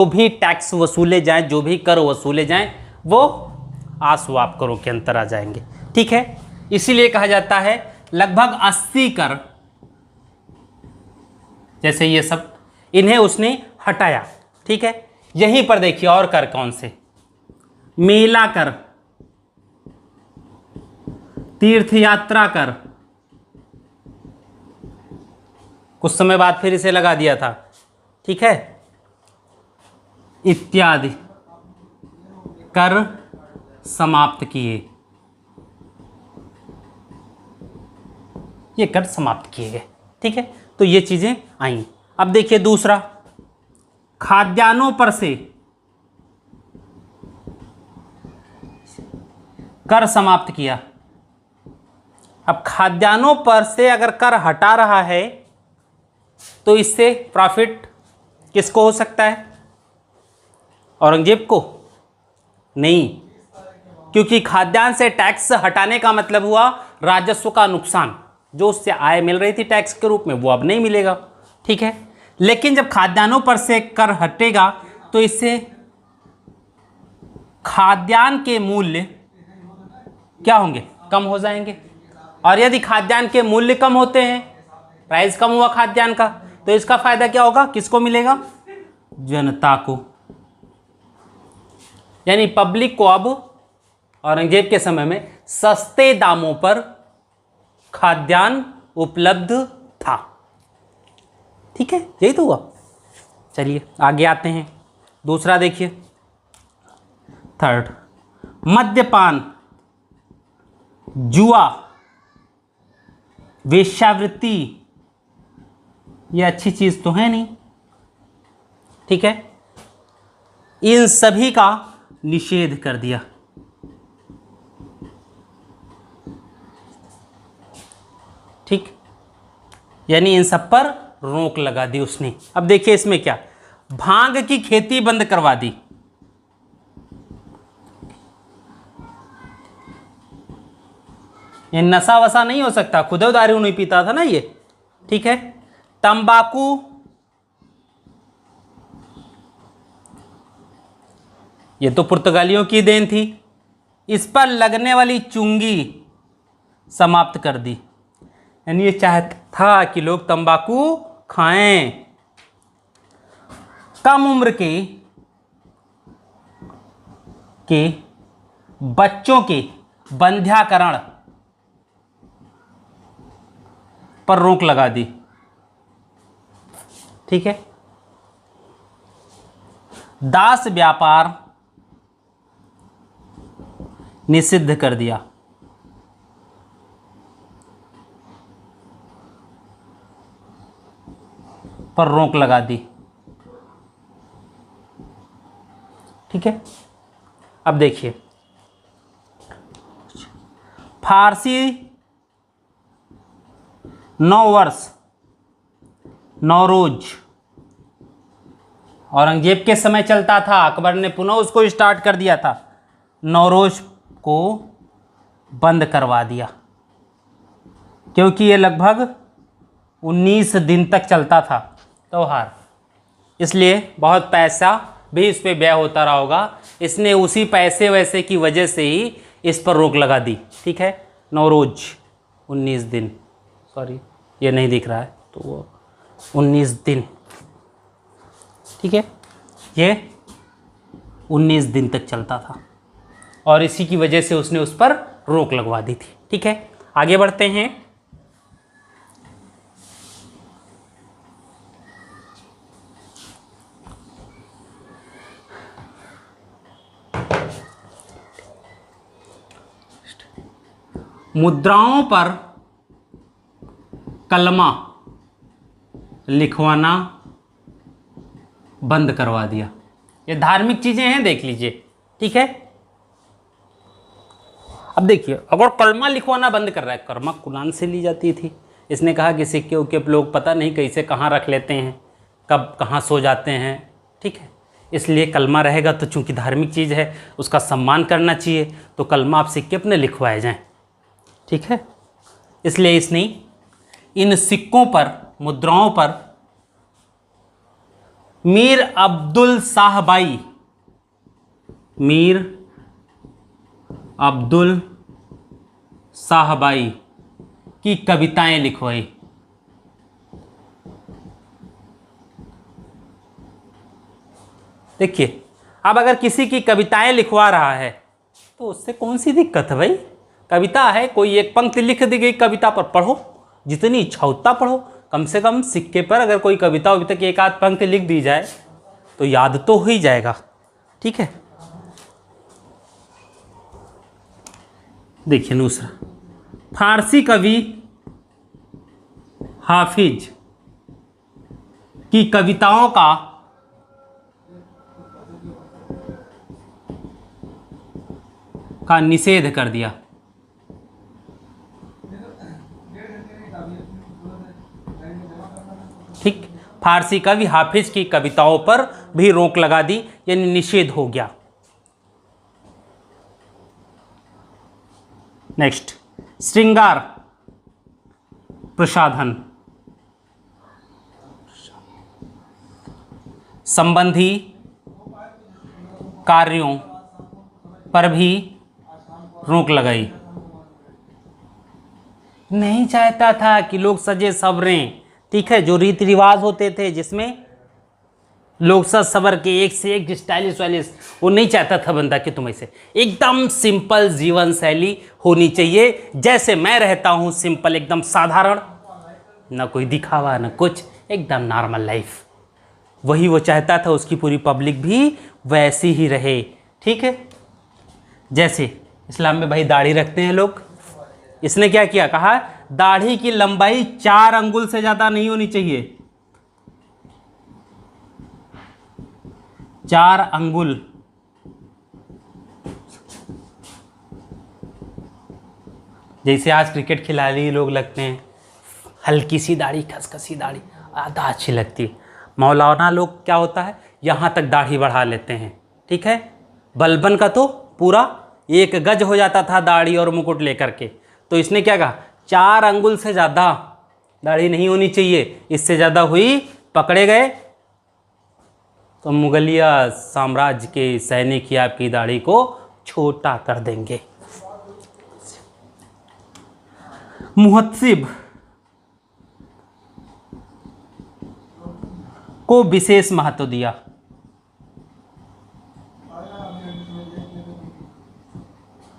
जो भी टैक्स वसूले जाएं, जो भी कर वसूले जाएं, वो आस्वाब करों के अंतर आ जाएंगे। ठीक है, इसीलिए कहा जाता है लगभग 80 कर, जैसे ये सब, इन्हें उसने हटाया। ठीक है, यहीं पर देखिए और कर कौन से, मेला कर, तीर्थ यात्रा कर, कुछ समय बाद फिर इसे लगा दिया था। ठीक है, इत्यादि कर समाप्त किए, ये कर समाप्त किए गए। ठीक है, तो ये चीजें आई। अब देखिए दूसरा, खाद्यान्नों पर से कर समाप्त किया। अब खाद्यान्नों पर से अगर कर हटा रहा है तो इससे प्रॉफिट किसको हो सकता है? औरंगजेब को? नहीं, क्योंकि खाद्यान्न से टैक्स हटाने का मतलब हुआ राजस्व का नुकसान, जो उससे आय मिल रही थी टैक्स के रूप में वो अब नहीं मिलेगा। ठीक है, लेकिन जब खाद्यान्नों पर से कर हटेगा तो इससे खाद्यान्न के मूल्य क्या होंगे? कम हो जाएंगे। और यदि खाद्यान्न के मूल्य कम होते हैं, प्राइस कम हुआ खाद्यान्न का, तो इसका फायदा क्या होगा? किसको मिलेगा? जनता को, यानी पब्लिक को अब औरंगजेब के समय में सस्ते दामों पर खाद्यान्न उपलब्ध था। ठीक है, यही तो हुआ। चलिए आगे आते हैं, दूसरा देखिए, थर्ड, मद्यपान, जुआ, वेश्यावृत्ति, ये अच्छी चीज तो है नहीं। ठीक है, इन सभी का निषेध कर दिया। ठीक, यानी इन सब पर रोक लगा दी उसने। अब देखिए इसमें क्या, भांग की खेती बंद करवा दी। ये नशा वसा नहीं हो सकता, खुद दारू नहीं पीता था ना ये। ठीक है, तंबाकू, ये तो पुर्तगालियों की देन थी, इस पर लगने वाली चुंगी समाप्त कर दी। यानी ये चाहता था कि लोग तंबाकू खाएं। कम उम्र के बच्चों के बंध्याकरण पर रोक लगा दी। ठीक है, दास व्यापार निषिद्ध कर दिया। पर रोक लगा दी। ठीक है, अब देखिए, फारसी नौ वर्ष नौरोज औरंगजेब के समय चलता था, अकबर ने पुनः उसको स्टार्ट कर दिया था। नौरोज को बंद करवा दिया, क्योंकि ये लगभग 19 दिन तक चलता था त्योहार, इसलिए बहुत पैसा भी इस पर व्यय होता रहा होगा। इसने उसी पैसे वैसे की वजह से ही इस पर रोक लगा दी। ठीक है, नौरोज 19 दिन, सॉरी ये नहीं दिख रहा है, तो वो 19 दिन। ठीक है, ये 19 दिन तक चलता था और इसी की वजह से उसने उस पर रोक लगवा दी थी। ठीक है, आगे बढ़ते हैं। मुद्राओं पर कलमा लिखवाना बंद करवा दिया। ये धार्मिक चीजें हैं, देख लीजिए। ठीक है, अब देखिए, अगर कलमा लिखवाना बंद कर रहा है, कलमा कुरान से ली जाती थी। इसने कहा कि सिक्के उक्के लोग पता नहीं कैसे कहाँ रख लेते हैं, कब कहाँ सो जाते हैं। ठीक है, इसलिए कलमा रहेगा तो चूंकि धार्मिक चीज़ है उसका सम्मान करना चाहिए, तो कलमा आप सिक्के अपने लिखवाए जाएं। ठीक है, इसलिए इसने इन सिक्कों पर, मुद्राओं पर मीर अब्दुल साहबाई, मीर अब्दुल साहबाई की कविताएं लिखवाई। देखिए, अब अगर किसी की कविताएं लिखवा रहा है तो उससे कौन सी दिक्कत है भाई? कविता है, कोई एक पंक्ति लिख दी गई कविता पर, पढ़ो, जितनी इच्छा उतना पढ़ो। कम से कम सिक्के पर अगर कोई कविता अभी तक एक आध पंक्ति लिख दी जाए तो याद तो हो ही जाएगा। ठीक है, देखिए दूसरा, फारसी कवि हाफिज की कविताओं का निषेध कर दिया। ठीक, फारसी कवि हाफिज की कविताओं पर भी रोक लगा दी, यानी निषेध हो गया। नेक्स्ट, श्रृंगार प्रसाधन संबंधी कार्यों पर भी रोक लगाई। नहीं चाहता था कि लोग सजे सवरें, ठीक है, जो रीति रिवाज होते थे जिसमें लोग सज सवर के एक से एक स्टाइलिश वाइलिश, वो नहीं चाहता था बंदा कि तुम ऐसे एकदम सिंपल जीवन शैली होनी चाहिए। जैसे मैं रहता हूँ सिंपल, एकदम साधारण, ना कोई दिखावा ना कुछ, एकदम नॉर्मल लाइफ, वही वो चाहता था। उसकी पूरी पब्लिक भी वैसी ही रहे। ठीक है, जैसे इस्लाम में भाई दाढ़ी रखते हैं लोग, इसने क्या किया, कहा दाढ़ी की लंबाई 4 अंगुल से ज़्यादा नहीं होनी चाहिए। 4 अंगुल। जैसे आज क्रिकेट खिलाड़ी लोग लगते हैं, हल्की सी दाढ़ी, खसखसी दाढ़ी, आधा अच्छी लगती है। मौलाना लोग क्या होता है, यहाँ तक दाढ़ी बढ़ा लेते हैं। ठीक है, बलबन का तो पूरा 1 गज हो जाता था दाढ़ी और मुकुट लेकर के। तो इसने क्या कहा, 4 अंगुल से ज़्यादा दाढ़ी नहीं होनी चाहिए, इससे ज़्यादा हुई पकड़े गए तो मुगलिया साम्राज्य के सैनिक ही आपकी दाढ़ी को छोटा कर देंगे। मुहत्सिब को विशेष महत्व दिया।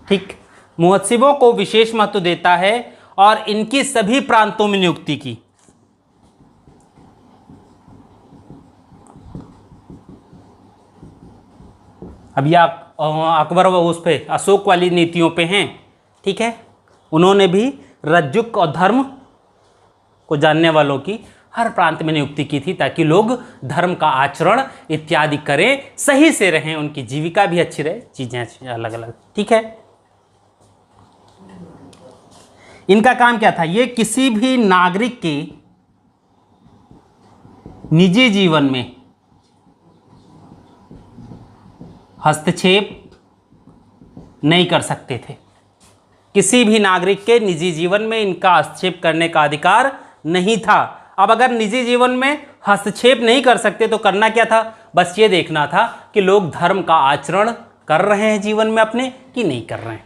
ठीक, मुहत्सिबों को विशेष महत्व देता है और इनकी सभी प्रांतों में नियुक्ति की। अभी आप अकबर व उस पे अशोक वाली नीतियों पे हैं। ठीक है, उन्होंने भी रज्जुक और धर्म को जानने वालों की हर प्रांत में नियुक्ति की थी, ताकि लोग धर्म का आचरण इत्यादि करें, सही से रहें, उनकी जीविका भी अच्छी रहे, चीज़ें अलग अलग। ठीक है, इनका काम क्या था, ये किसी भी नागरिक के निजी जीवन में हस्तक्षेप नहीं कर सकते थे। किसी भी नागरिक के निजी जीवन में इनका हस्तक्षेप करने का अधिकार नहीं था। अब अगर निजी जीवन में हस्तक्षेप नहीं कर सकते तो करना क्या था, बस ये देखना था कि लोग धर्म का आचरण कर रहे हैं जीवन में अपने कि नहीं कर रहे हैं।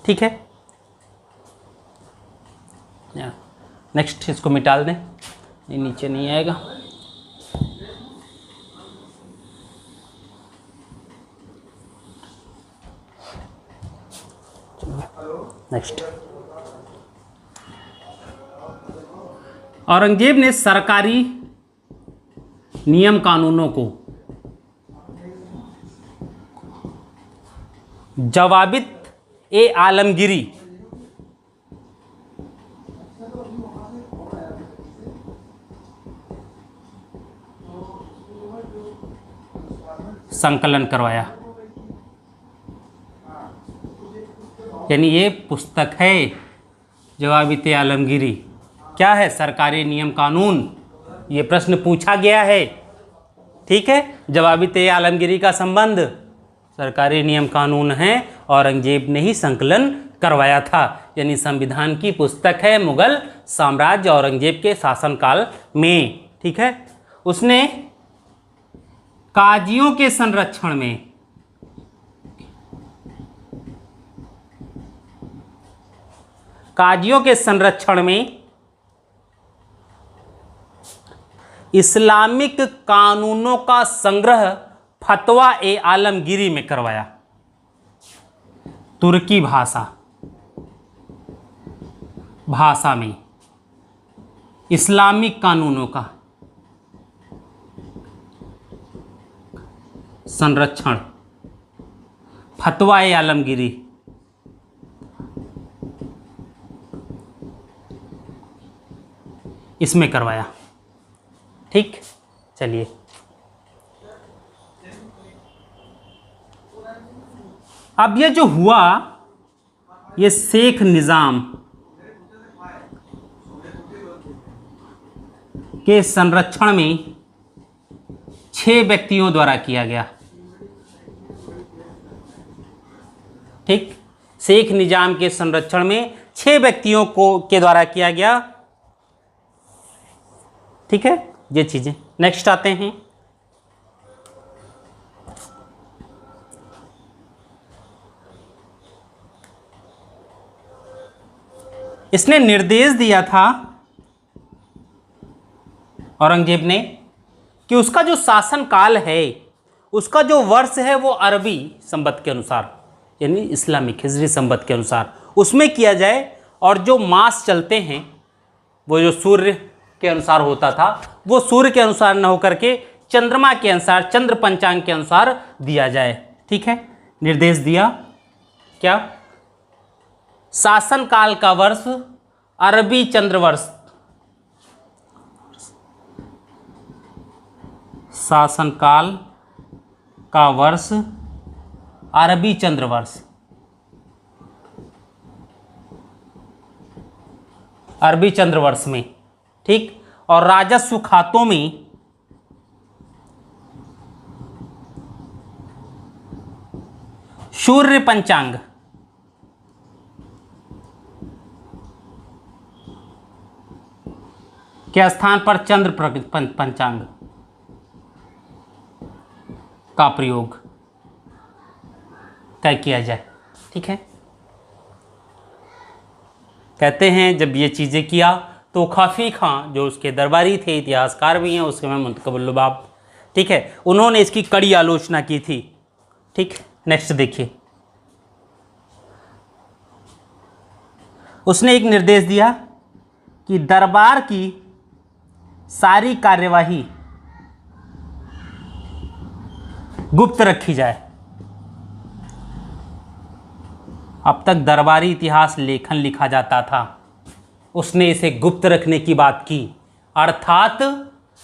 ठीक है, नेक्स्ट, इसको मिटाल दें, ये नीचे नहीं आएगा। नेक्स्ट, औरंगजेब ने सरकारी नियम कानूनों को जवाबित ए आलमगीरी संकलन करवाया। यानी ये पुस्तक है जवाबित आलमगीरी। क्या है, सरकारी नियम कानून, ये प्रश्न पूछा गया है। ठीक है, जवाबित आलमगीरी का संबंध सरकारी नियम कानून है, औरंगजेब ने ही संकलन करवाया था। यानी संविधान की पुस्तक है मुगल साम्राज्य औरंगजेब के शासनकाल में। ठीक है, उसने काजियों के संरक्षण में इस्लामिक कानूनों का संग्रह फतवा ए आलमगीरी में करवाया। तुर्की भाषा में इस्लामिक कानूनों का संरक्षण फतवा ए आलमगीरी इसमें करवाया। ठीक, चलिए अब ये जो हुआ, ये शेख निज़ाम के संरक्षण में 6 व्यक्तियों द्वारा किया गया। ठीक, शेख निज़ाम के संरक्षण में 6 व्यक्तियों के द्वारा किया गया। ठीक है, ये चीजें। नेक्स्ट आते हैं, इसने निर्देश दिया था औरंगजेब ने कि उसका जो शासन काल है, उसका जो वर्ष है वो अरबी संवत के अनुसार, यानी इस्लामिक हिजरी संवत के अनुसार उसमें किया जाए, और जो मास चलते हैं वो जो सूर्य के अनुसार होता था वो सूर्य के अनुसार न होकर के चंद्रमा के अनुसार, चंद्र पंचांग के अनुसार दिया जाए। ठीक है, निर्देश दिया। क्या? शासन काल का वर्ष अरबी चंद्रवर्ष, शासन काल का वर्ष अरबी चंद्रवर्ष, अरबी चंद्रवर्ष में। ठीक, और राजस्व खातों में सूर्य पंचांग के स्थान पर चंद्र पंचांग का प्रयोग तय किया जाए। ठीक है, कहते हैं जब ये चीज़ें किया तो काफ़ी खां जो उसके दरबारी थे, इतिहासकार भी हैं, उसके में मुंतखब लुबाब, ठीक है, उन्होंने इसकी कड़ी आलोचना की थी। ठीक, नेक्स्ट देखिए, उसने एक निर्देश दिया कि दरबार की सारी कार्यवाही गुप्त रखी जाए। अब तक दरबारी इतिहास लेखन लिखा जाता था, उसने इसे गुप्त रखने की बात की, अर्थात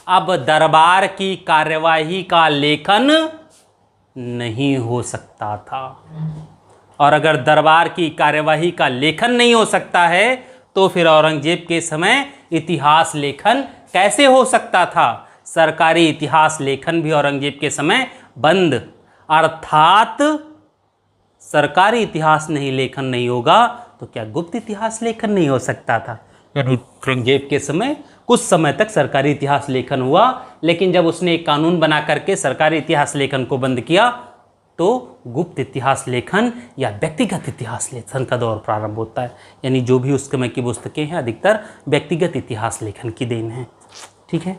अब दरबार की कार्यवाही का लेखन नहीं हो सकता था। और अगर दरबार की कार्यवाही का लेखन नहीं हो सकता है तो फिर औरंगजेब के समय इतिहास लेखन कैसे हो सकता था? सरकारी इतिहास लेखन भी औरंगजेब के समय बंद, अर्थात सरकारी इतिहास नहीं लेखन नहीं होगा तो क्या गुप्त इतिहास लेखन नहीं हो सकता था? यानी औरंगजेब के समय कुछ समय तक सरकारी इतिहास लेखन हुआ, लेकिन जब उसने एक कानून बना करके सरकारी इतिहास लेखन को बंद किया तो गुप्त इतिहास लेखन या व्यक्तिगत इतिहास लेखन का दौर प्रारंभ होता है। यानी जो भी उस समय की पुस्तकें हैं अधिकतर व्यक्तिगत इतिहास लेखन की देन है। ठीक है,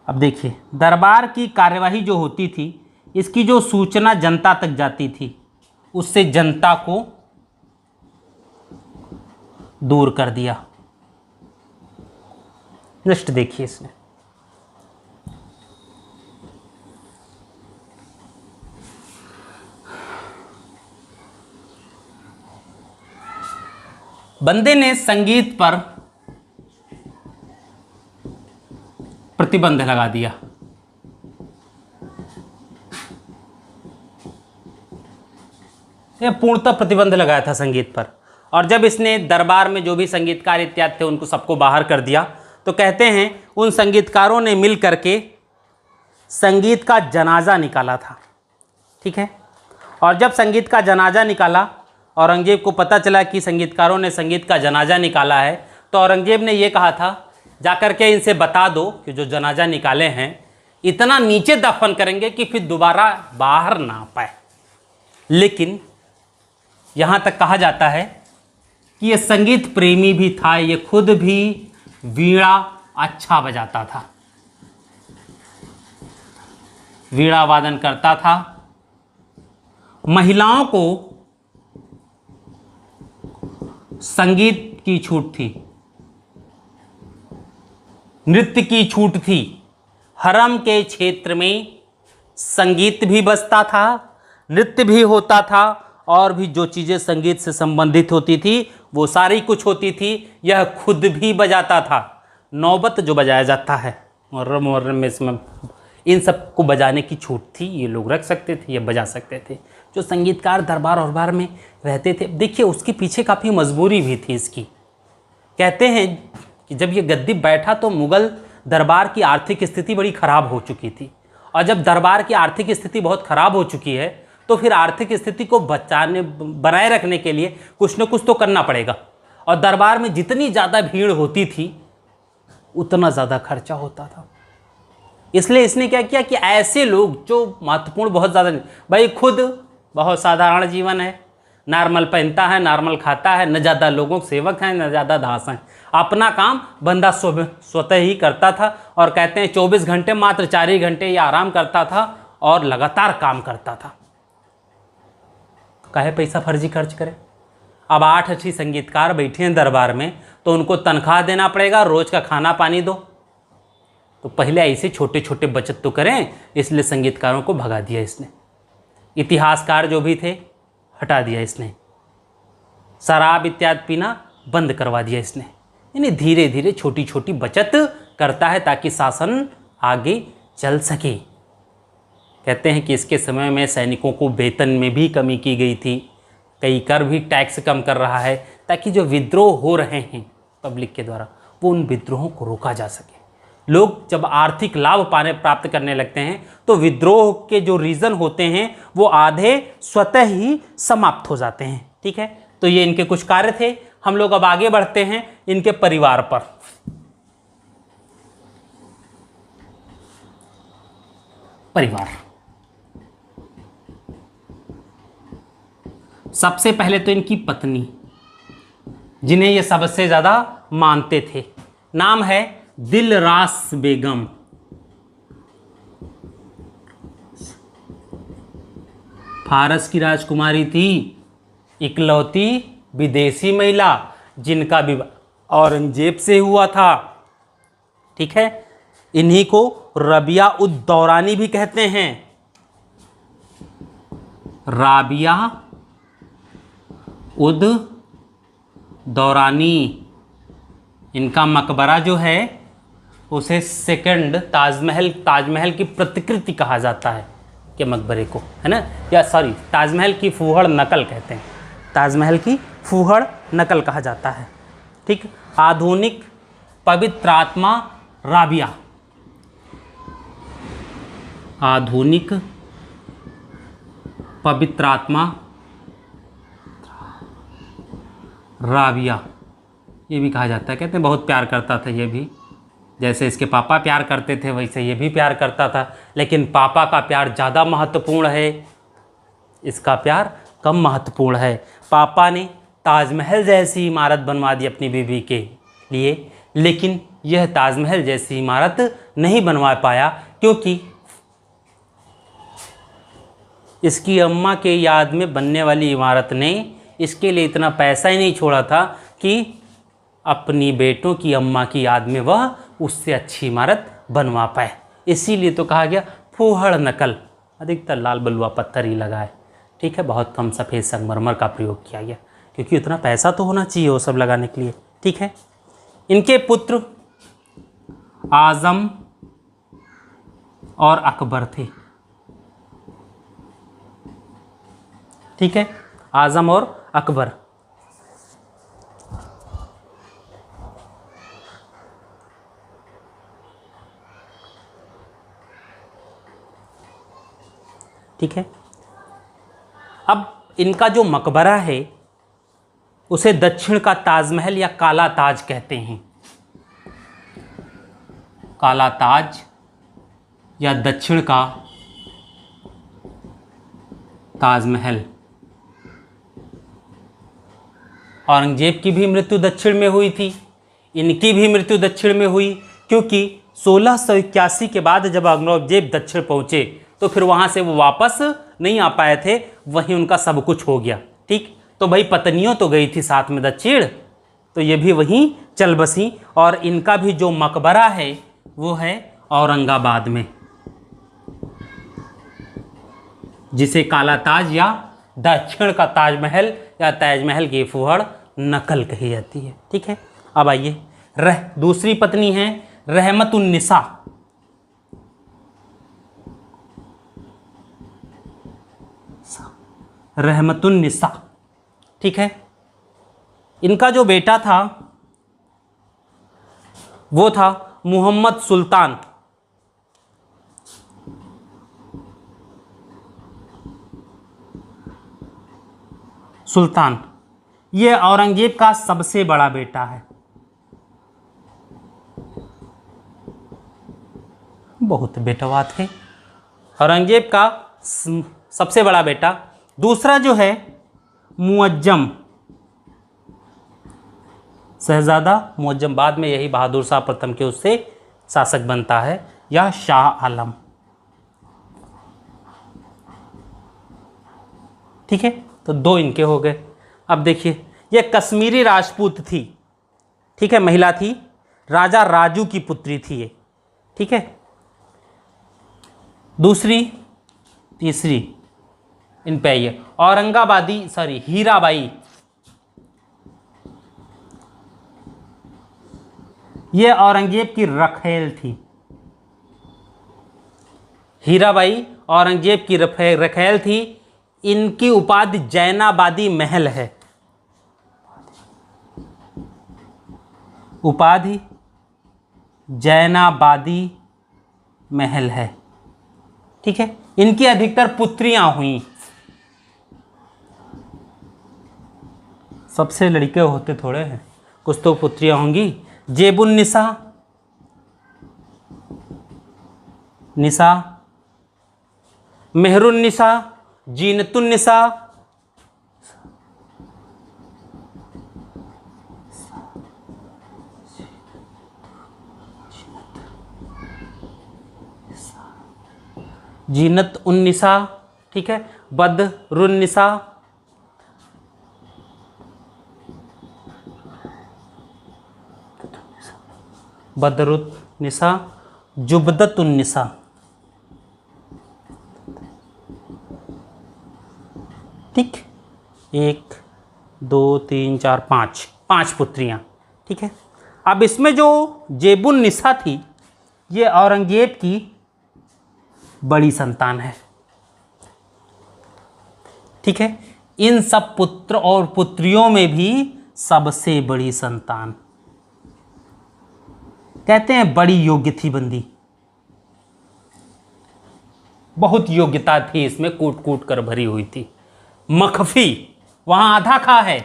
अब देखिए, दरबार की कार्यवाही जो होती थी, इसकी जो सूचना जनता तक जाती थी, उससे जनता को दूर कर दिया। नेक्स्ट देखिए, इसमें बंदे ने संगीत पर प्रतिबंध लगा दिया। यह पूर्णतः प्रतिबंध लगाया था संगीत पर। और जब इसने दरबार में जो भी संगीतकार इत्यादि थे उनको सबको बाहर कर दिया, तो कहते हैं उन संगीतकारों ने मिल करके संगीत का जनाजा निकाला था। ठीक है, और जब संगीत का जनाजा निकाला, औरंगजेब को पता चला कि संगीतकारों ने संगीत का जनाजा निकाला है, तो औरंगजेब ने ये कहा था, जाकर के इनसे बता दो कि जो जनाजा निकाले हैं इतना नीचे दफन करेंगे कि फिर दोबारा बाहर ना आ पाए। लेकिन यहाँ तक कहा जाता है कि ये संगीत प्रेमी भी था, ये खुद भी वीणा अच्छा बजाता था, वीणा वादन करता था। महिलाओं को संगीत की छूट थी, नृत्य की छूट थी। हरम के क्षेत्र में संगीत भी बजता था, नृत्य भी होता था, और भी जो चीज़ें संगीत से संबंधित होती थी वो सारी कुछ होती थी। यह खुद भी बजाता था। नौबत जो बजाया जाता है मुहर्रम में, इसमें इन सब को बजाने की छूट थी, ये लोग रख सकते थे, ये बजा सकते थे। जो संगीतकार दरबार और में रहते थे, देखिए उसके पीछे काफ़ी मजबूरी भी थी इसकी। कहते हैं कि जब ये गद्दी बैठा तो मुग़ल दरबार की आर्थिक स्थिति बड़ी ख़राब हो चुकी थी, और जब दरबार की आर्थिक स्थिति बहुत ख़राब हो चुकी है तो फिर आर्थिक स्थिति को बनाए रखने के लिए कुछ न कुछ तो करना पड़ेगा। और दरबार में जितनी ज़्यादा भीड़ होती थी उतना ज़्यादा खर्चा होता था। इसलिए इसने क्या किया कि ऐसे लोग जो महत्वपूर्ण बहुत ज़्यादा नहीं, भाई खुद बहुत साधारण जीवन है, नॉर्मल पहनता है, नॉर्मल खाता है, न ज़्यादा लोगों के सेवक हैं न ज़्यादा दास हैं, अपना काम बंदा स्वतः ही करता था। और कहते हैं 24 घंटे मात्र 4 ही घंटे ये आराम करता था और लगातार काम करता था। काहे पैसा फर्जी खर्च करे। अब 8 अच्छी संगीतकार बैठे हैं दरबार में तो उनको तनख्वाह देना पड़ेगा, रोज़ का खाना पानी दो। तो पहले ऐसे छोटे छोटे बचत तो करें, इसलिए संगीतकारों को भगा दिया इसने। इतिहासकार जो भी थे हटा दिया इसने, शराब इत्यादि पीना बंद करवा दिया इसने। यानी धीरे धीरे छोटी छोटी बचत करता है ताकि शासन आगे चल सके। कहते हैं कि इसके समय में सैनिकों को वेतन में भी कमी की गई थी, कई कर भी टैक्स कम कर रहा है ताकि जो विद्रोह हो रहे हैं पब्लिक के द्वारा वो उन विद्रोहों को रोका जा सके। लोग जब आर्थिक लाभ प्राप्त करने लगते हैं तो विद्रोह के जो रीज़न होते हैं वो आधे स्वतः ही समाप्त हो जाते हैं। ठीक है, तो ये इनके कुछ कार्य थे। हम लोग अब आगे बढ़ते हैं इनके परिवार पर। परिवार, सबसे पहले तो इनकी पत्नी, जिन्हें ये सबसे ज़्यादा मानते थे, नाम है दिलरास बेगम। फारस की राजकुमारी थी, इकलौती विदेशी महिला जिनका विवाह औरंगजेब से हुआ था। ठीक है, इन्हीं को रबिया उद दौरानी भी कहते हैं। राबिया उद दौरानी, इनका मकबरा जो है उसे सेकंड ताजमहल की प्रतिकृति कहा जाता है के मकबरे को, है ना, या सॉरी ताजमहल की फूहड़ नकल कहते हैं, ताजमहल की फूहड़ नकल कहा जाता है। ठीक, आधुनिक पवित्रात्मा राबिया, आधुनिक पवित्रात्मा राबिया ये भी कहा जाता है। कहते हैं बहुत प्यार करता था ये भी, जैसे इसके पापा प्यार करते थे वैसे ये भी प्यार करता था, लेकिन पापा का प्यार ज़्यादा महत्वपूर्ण है, इसका प्यार कम महत्वपूर्ण है। पापा ने ताजमहल जैसी इमारत बनवा दी अपनी बीवी के लिए, लेकिन यह ताजमहल जैसी इमारत नहीं बनवा पाया क्योंकि इसकी अम्मा के याद में बनने वाली इमारत ने इसके लिए इतना पैसा ही नहीं छोड़ा था कि अपनी बेटों की अम्मा की याद में वह उससे अच्छी इमारत बनवा पाए। इसीलिए तो कहा गया फूहड़ नकल, अधिकतर लाल बलुआ पत्थर ही लगा है। ठीक है, बहुत कम सफ़ेद संगमरमर का प्रयोग किया गया क्योंकि उतना पैसा तो होना चाहिए वो सब लगाने के लिए। ठीक है, इनके पुत्र आज़म और अकबर थे। ठीक है, आज़म और अकबर। ठीक है, अब इनका जो मकबरा है उसे दक्षिण का ताजमहल या काला ताज कहते हैं। काला ताज या दक्षिण का ताजमहल। औरंगजेब की भी मृत्यु दक्षिण में हुई थी, इनकी भी मृत्यु दक्षिण में हुई, क्योंकि 1681 के बाद जब औरंगजेब दक्षिण पहुंचे तो फिर वहां से वो वापस नहीं आ पाए थे, वहीं उनका सब कुछ हो गया। ठीक, तो भाई पत्नियों तो गई थी साथ में दक्षिण, तो ये भी वहीं चल बसी। और इनका भी जो मकबरा है वो है औरंगाबाद में, जिसे काला ताज या दक्षिण का ताजमहल या ताजमहल की फुहड़ नकल कही जाती है। ठीक है, अब आइए दूसरी पत्नी है रहमतुन्निसा। रहमतुन्निसा, ठीक है। इनका जो बेटा था वो था मोहम्मद सुल्तान। ये औरंगजेब का सबसे बड़ा बेटा है, बहुत बेटवा थे। औरंगजेब का सबसे बड़ा बेटा। दूसरा जो है मुअज्जम, शहजादा मुअज्जम, बाद में यही बहादुर शाह प्रथम के उससे शासक बनता है, या शाह आलम। ठीक है, तो दो इनके हो गए। अब देखिए, ये कश्मीरी राजपूत थी, ठीक है, महिला थी, राजा राजू की पुत्री थी ये। ठीक है, दूसरी तीसरी इन पे आइए, हीराबाई। ये औरंगजेब की रखेल थी। हीराबाई औरंगजेब की रखेल थी। इनकी उपाधि जैनाबादी महल है, उपाधि जैनाबादी महल है। ठीक है, इनकी अधिकतर पुत्रियां हुई, सबसे लड़के होते थोड़े हैं, कुछ तो पुत्रियां होंगी। जेबुन्निसा, मेहरुन्निसा, जीनतुन्निसा, जीनत उन्निसा, ठीक है, बदरुन्निसा, बदरुन्निसा, जुबदतुन्निसा। ठीक, 1 2 3 4 5 पुत्रियां। ठीक है, अब इसमें जो जेबुन्निसा थी ये औरंगजेब की बड़ी संतान है। ठीक है, इन सब पुत्र और पुत्रियों में भी सबसे बड़ी संतान, कहते हैं बड़ी योग्य थी बंदी, बहुत योग्यता थी इसमें, कूट कूट कर भरी हुई थी। मखफी, वहां आधा खा है,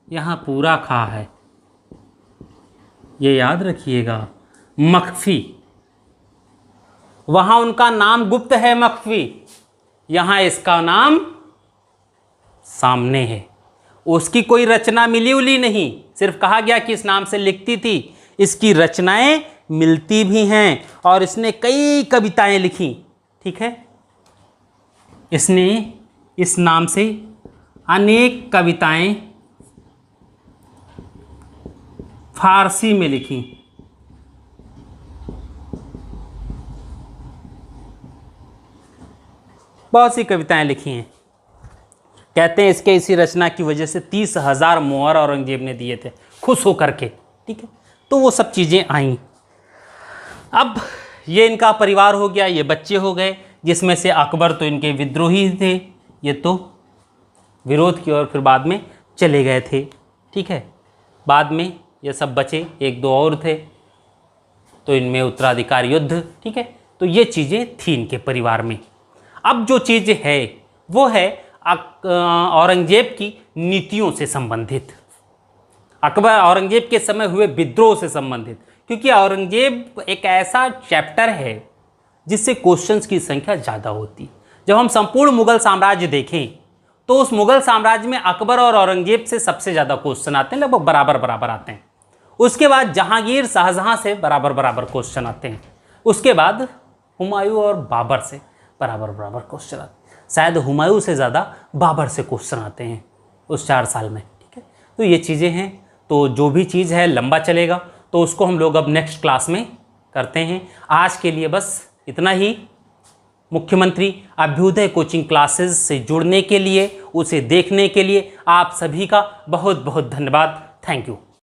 यहां पूरा खा है, ये याद रखिएगा। मखफी, वहां उनका नाम गुप्त है मखफी, यहां इसका नाम सामने है। उसकी कोई रचना मिली उली नहीं, सिर्फ कहा गया कि इस नाम से लिखती थी। इसकी रचनाएं मिलती भी हैं और इसने कई कविताएं लिखी। ठीक है, इसने इस नाम से अनेक कविताएं फारसी में लिखी। बहुत सी कविताएं लिखी हैं। कहते हैं इसके इसी रचना की वजह से 30,000 मोहर औरंगजेब ने दिए थे खुश होकर के। ठीक है, तो वो सब चीज़ें आईं। अब ये इनका परिवार हो गया, ये बच्चे हो गए, जिसमें से अकबर तो इनके विद्रोही थे, ये तो विरोध की ओर फिर बाद में चले गए थे। ठीक है, बाद में ये सब बचे, 1-2 और थे, तो इनमें उत्तराधिकार युद्ध। ठीक है, तो ये चीज़ें थी इनके परिवार में। अब जो चीज़ है वो है औरंगजेब की नीतियों से संबंधित। अकबर औरंगजेब के समय हुए विद्रोह से संबंधित, क्योंकि औरंगजेब एक ऐसा चैप्टर है जिससे क्वेश्चंस की संख्या ज़्यादा होती। जब हम संपूर्ण मुगल साम्राज्य देखें तो उस मुगल साम्राज्य में अकबर और औरंगजेब से सबसे ज़्यादा क्वेश्चन आते हैं, लगभग बराबर बराबर आते हैं। उसके बाद जहांगीर शाहजहां से बराबर बराबर क्वेश्चन आते हैं। उसके बाद हुमायूं और बाबर से बराबर बराबर क्वेश्चन आते हैं। शायद हुमायूं से ज़्यादा बाबर से क्वेश्चन आते हैं उस 4 साल में, ठीक है। तो ये चीज़ें हैं, तो जो भी चीज़ है लंबा चलेगा, तो उसको हम लोग अब नेक्स्ट क्लास में करते हैं। आज के लिए बस इतना ही। मुख्यमंत्री अभ्युदय कोचिंग क्लासेस से जुड़ने के लिए, उसे देखने के लिए आप सभी का बहुत बहुत धन्यवाद। Thank you.